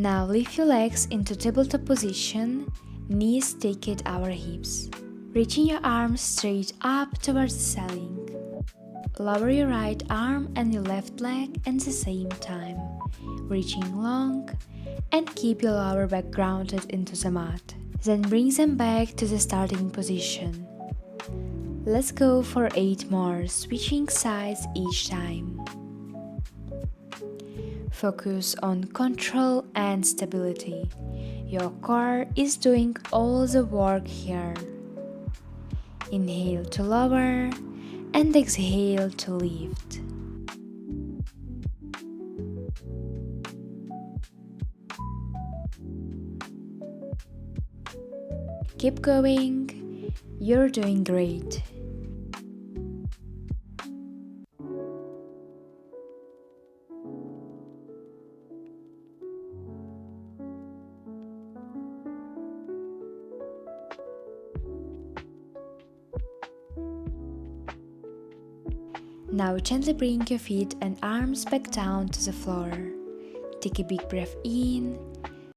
Now lift your legs into tabletop position, knees take at our hips. Reaching your arms straight up towards the ceiling. Lower your right arm and your left leg at the same time, reaching long, and keep your lower back grounded into the mat. Then bring them back to the starting position. Let's go for 8 more, switching sides each time. Focus on control and stability. Your core is doing all the work here. Inhale to lower and exhale to lift. Keep going, you're doing great. Now gently bring your feet and arms back down to the floor. Take a big breath in